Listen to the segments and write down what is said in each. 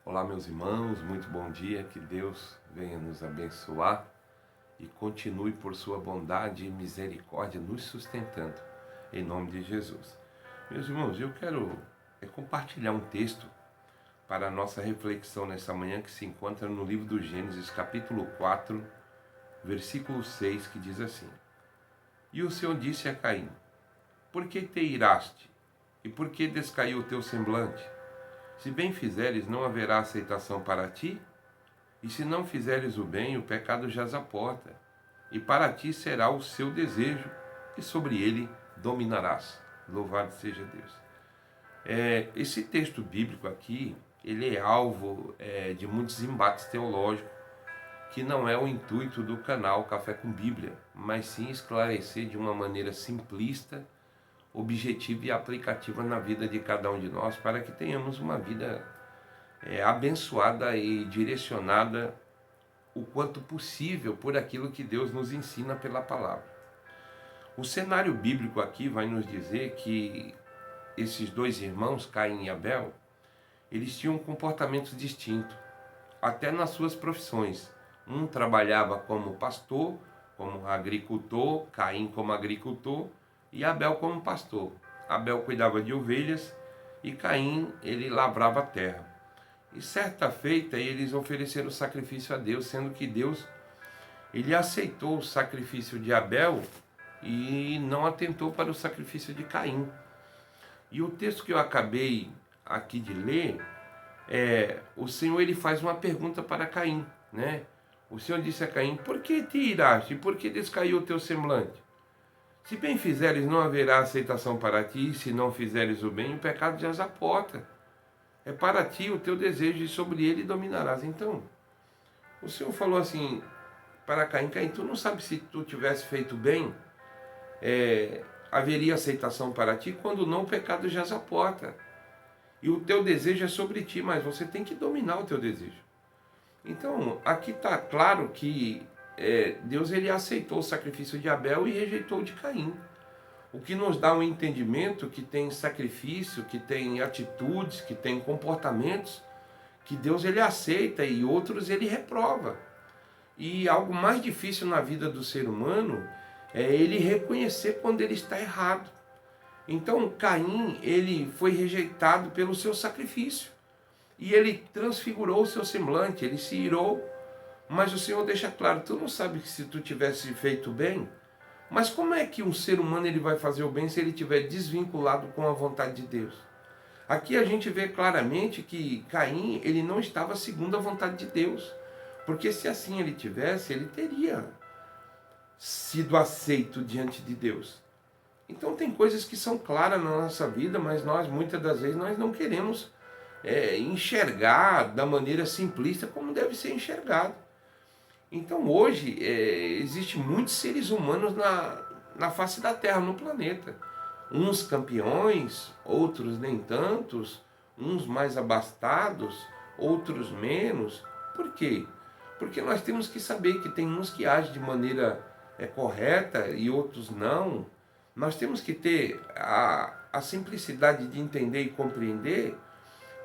Olá, meus irmãos, muito bom dia, que Deus venha nos abençoar e continue por sua bondade e misericórdia nos sustentando, em nome de Jesus. Meus irmãos, eu quero compartilhar um texto para a nossa reflexão nessa manhã que se encontra no livro do Gênesis, capítulo 4, versículo 6, que diz assim: E o Senhor disse a Caim: Por que te iraste? E por que descaiu o teu semblante? Se bem fizeres, não haverá aceitação para ti, e se não fizeres o bem, o pecado jaz à porta, e para ti será o seu desejo, e sobre ele dominarás. Louvado seja Deus. Esse texto bíblico aqui, ele é alvo de muitos embates teológicos, que não é o intuito do canal Café com Bíblia, mas sim esclarecer de uma maneira simplista, objetiva e aplicativa na vida de cada um de nós, para que tenhamos uma vida abençoada e direcionada o quanto possível por aquilo que Deus nos ensina pela palavra. O cenário bíblico aqui vai nos dizer que esses dois irmãos, Caim e Abel, eles tinham comportamentos distintos, até nas suas profissões. Um trabalhava como pastor, como agricultor, Caim como agricultor e Abel como pastor. Abel cuidava de ovelhas e Caim, ele lavrava a terra. E certa feita eles ofereceram sacrifício a Deus, sendo que Deus ele aceitou o sacrifício de Abel e não atentou para o sacrifício de Caim. E o texto que eu acabei aqui de ler, o Senhor ele faz uma pergunta para Caim, né? O Senhor disse a Caim: Por que te iraste? Por que descaiu o teu semblante? Se bem fizeres, não haverá aceitação para ti, se não fizeres o bem, o pecado jaz à porta. É para ti o teu desejo e sobre ele dominarás. Então, o Senhor falou assim para Caim: Caim, tu não sabes se tu tivesse feito bem, haveria aceitação para ti, quando não o pecado jaz à porta. E o teu desejo é sobre ti, mas você tem que dominar o teu desejo. Então, aqui está claro que Deus ele aceitou o sacrifício de Abel e rejeitou o de Caim. O que nos dá um entendimento que tem sacrifício, que tem atitudes, que tem comportamentos que Deus ele aceita e outros ele reprova. E algo mais difícil na vida do ser humano é ele reconhecer quando ele está errado. Então Caim ele foi rejeitado pelo seu sacrifício e ele transfigurou o seu semblante, ele se irou. Mas o Senhor deixa claro: tu não sabe que se tu tivesse feito bem. Mas como é que um ser humano ele vai fazer o bem se ele estiver desvinculado com a vontade de Deus? Aqui a gente vê claramente que Caim ele não estava segundo a vontade de Deus. Porque se assim ele tivesse, ele teria sido aceito diante de Deus. Então tem coisas que são claras na nossa vida, mas nós muitas das vezes nós não queremos enxergar da maneira simplista como deve ser enxergado. Então hoje existem muitos seres humanos na face da Terra, no planeta. Uns campeões, outros nem tantos, uns mais abastados, outros menos. Por quê? Porque nós temos que saber que tem uns que agem de maneira correta e outros não. Nós temos que ter a simplicidade de entender e compreender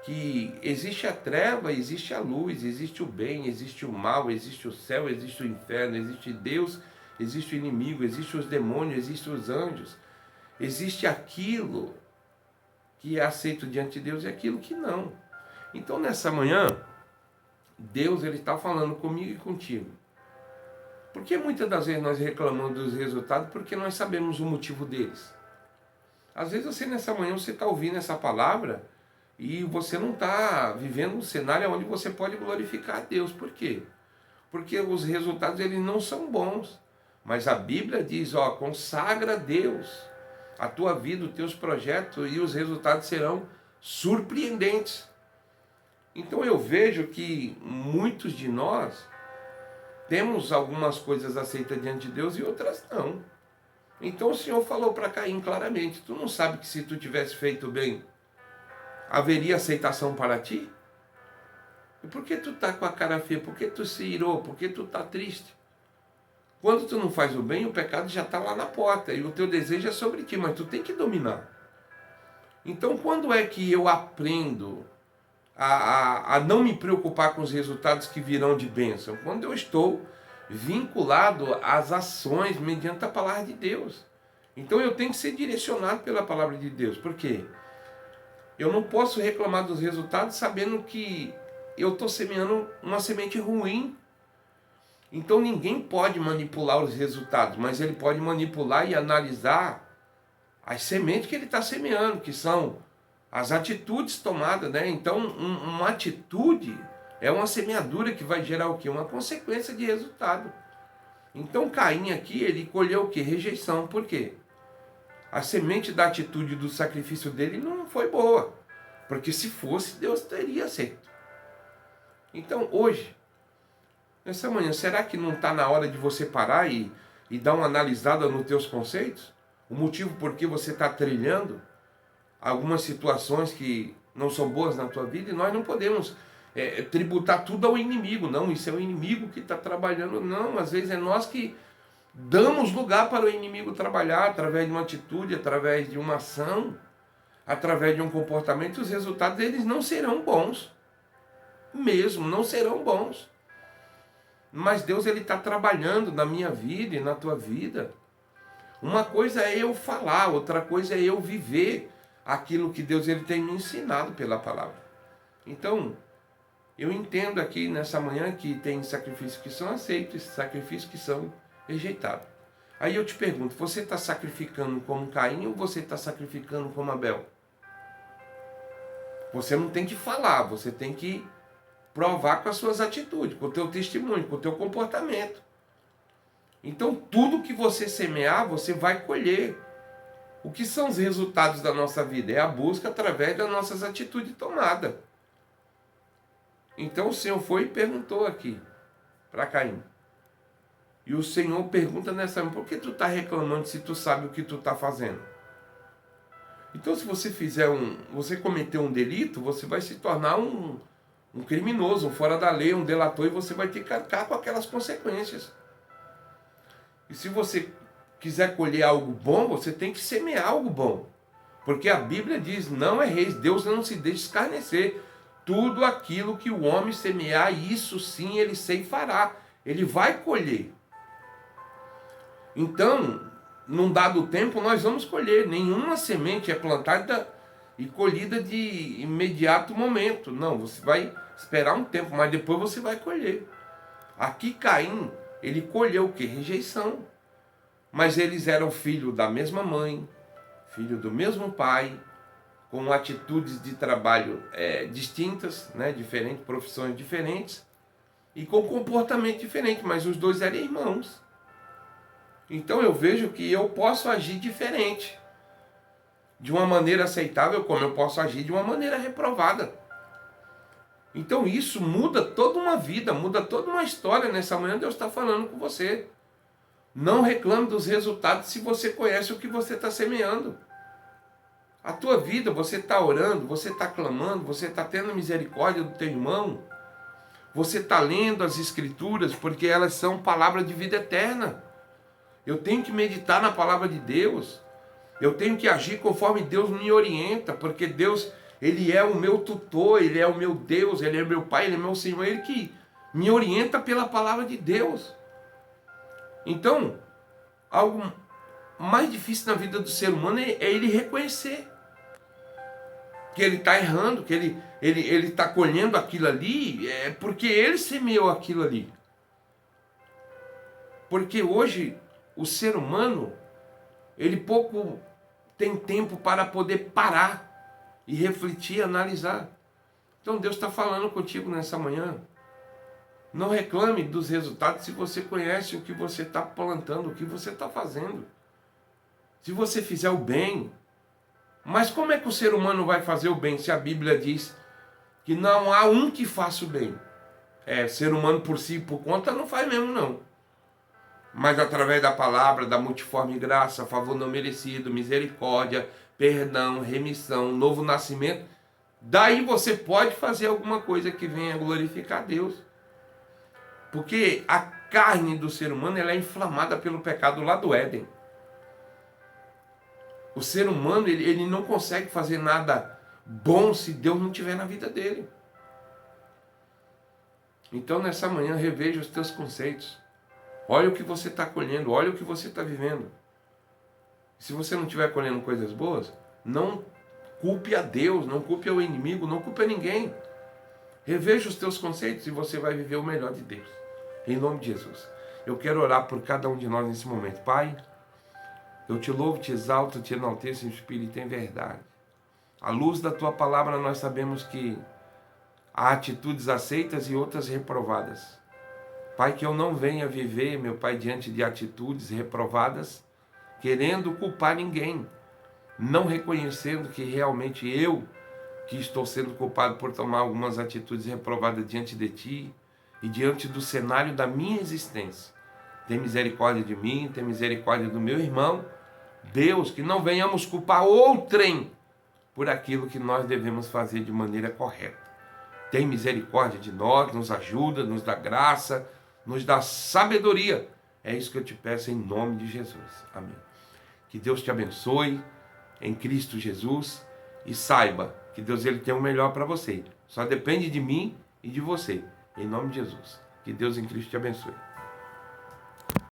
que existe a treva, existe a luz, existe o bem, existe o mal, existe o céu, existe o inferno, existe Deus, existe o inimigo, existe os demônios, existe os anjos, existe aquilo que é aceito diante de Deus e aquilo que não. Então nessa manhã, Deus ele está falando comigo e contigo. Porque muitas das vezes nós reclamamos dos resultados porque nós sabemos o motivo deles. Às vezes você nessa manhã você está ouvindo essa palavra e você não está vivendo um cenário onde você pode glorificar a Deus. Por quê? Porque os resultados eles não são bons. Mas a Bíblia diz, consagra a Deus a tua vida, os teus projetos, e os resultados serão surpreendentes. Então eu vejo que muitos de nós temos algumas coisas aceitas diante de Deus e outras não. Então o Senhor falou para Caim claramente: tu não sabe que se tu tivesse feito bem, haveria aceitação para ti? E por que tu está com a cara feia? Por que tu se irou? Por que tu está triste? Quando tu não faz o bem, o pecado já está lá na porta e o teu desejo é sobre ti, mas tu tem que dominar. Então quando é que eu aprendo a não me preocupar com os resultados que virão de bênção? Quando eu estou vinculado às ações mediante a palavra de Deus. Então eu tenho que ser direcionado pela palavra de Deus. Por quê? Eu não posso reclamar dos resultados sabendo que eu estou semeando uma semente ruim. Então ninguém pode manipular os resultados, mas ele pode manipular e analisar as sementes que ele está semeando, que são as atitudes tomadas, né? Então uma atitude é uma semeadura que vai gerar o quê? Uma consequência de resultado. Então Caim aqui, ele colheu o quê? Rejeição. Por quê? A semente da atitude do sacrifício dele não foi boa. Porque se fosse, Deus teria aceito. Então hoje, nessa manhã, será que não está na hora de você parar e dar uma analisada nos teus conceitos? O motivo por que você está trilhando algumas situações que não são boas na tua vida, e nós não podemos tributar tudo ao inimigo. Não, isso é o inimigo que está trabalhando. Não, às vezes é nós que damos lugar para o inimigo trabalhar através de uma atitude, através de uma ação, através de um comportamento. Os resultados deles não serão bons. Mesmo, não serão bons. Mas Deus, ele está trabalhando na minha vida e na tua vida. Uma coisa é eu falar, outra coisa é eu viver aquilo que Deus, ele tem me ensinado pela palavra. Então, eu entendo aqui nessa manhã que tem sacrifícios que são aceitos, sacrifícios que são rejeitados. Aí eu te pergunto, você está sacrificando como Caim ou você está sacrificando como Abel? Você não tem que falar, você tem que provar com as suas atitudes, com o teu testemunho, com o teu comportamento. Então tudo que você semear, você vai colher. O que são os resultados da nossa vida? É a busca através das nossas atitudes tomadas. Então o Senhor foi e perguntou aqui para Caim. E o Senhor pergunta nessa manhã, por que tu está reclamando se tu sabe o que tu está fazendo? Então se você você cometer um delito, você vai se tornar um criminoso, um fora da lei, um delator, e você vai ter que arcar com aquelas consequências. E se você quiser colher algo bom, você tem que semear algo bom. Porque a Bíblia diz, não erreis, Deus não se deixa escarnecer. Tudo aquilo que o homem semear, isso sim ele ceifará. Ele vai colher. Então, num dado tempo, nós vamos colher. Nenhuma semente é plantada e colhida de imediato momento. Não, você vai esperar um tempo, mas depois você vai colher. Aqui Caim, ele colheu o quê? Rejeição. Mas eles eram filhos da mesma mãe, filho do mesmo pai, com atitudes de trabalho distintas, né? Diferentes, profissões diferentes, e com comportamento diferente, mas os dois eram irmãos. Então eu vejo que eu posso agir diferente, de uma maneira aceitável, como eu posso agir de uma maneira reprovada. Então isso muda toda uma vida, muda toda uma história. Nessa manhã Deus está falando com você. Não reclame dos resultados se você conhece o que você está semeando. A tua vida, você está orando, você está clamando, você está tendo misericórdia do teu irmão. Você está lendo as Escrituras porque elas são palavra de vida eterna. Eu tenho que meditar na palavra de Deus. Eu tenho que agir conforme Deus me orienta, porque Deus, ele é o meu tutor, ele é o meu Deus, ele é meu Pai, ele é meu Senhor, ele que me orienta pela palavra de Deus. Então, algo mais difícil na vida do ser humano é ele reconhecer que ele está errando, que ele está colhendo aquilo ali, porque ele semeou aquilo ali. Porque hoje o ser humano, ele pouco tem tempo para poder parar e refletir, analisar. Então Deus está falando contigo nessa manhã. Não reclame dos resultados se você conhece o que você está plantando, o que você está fazendo. Se você fizer o bem. Mas como é que o ser humano vai fazer o bem se a Bíblia diz que não há um que faça o bem? Ser humano por si, por conta, não faz mesmo não. Mas através da palavra, da multiforme graça, favor não merecido, misericórdia, perdão, remissão, novo nascimento, daí você pode fazer alguma coisa que venha glorificar Deus. Porque a carne do ser humano, ela é inflamada pelo pecado lá do Éden. O ser humano, ele não consegue fazer nada bom se Deus não estiver na vida dele. Então nessa manhã reveja os teus conceitos. Olha o que você está colhendo, olha o que você está vivendo. Se você não estiver colhendo coisas boas, não culpe a Deus, não culpe ao inimigo, não culpe a ninguém. Reveja os teus conceitos e você vai viver o melhor de Deus. Em nome de Jesus. Eu quero orar por cada um de nós nesse momento. Pai, eu te louvo, te exalto, te enalteço em espírito e em verdade. À luz da tua palavra nós sabemos que há atitudes aceitas e outras reprovadas. Pai, que eu não venha viver, meu Pai, diante de atitudes reprovadas, querendo culpar ninguém, não reconhecendo que realmente eu que estou sendo culpado por tomar algumas atitudes reprovadas diante de Ti e diante do cenário da minha existência. Tem misericórdia de mim, tem misericórdia do meu irmão. Deus, que não venhamos culpar outrem por aquilo que nós devemos fazer de maneira correta. Tem misericórdia de nós, nos ajuda, nos dá graça, nos dá sabedoria. É isso que eu te peço em nome de Jesus. Amém. Que Deus te abençoe em Cristo Jesus e saiba que Deus ele tem o melhor para você. Só depende de mim e de você. Em nome de Jesus. Que Deus em Cristo te abençoe.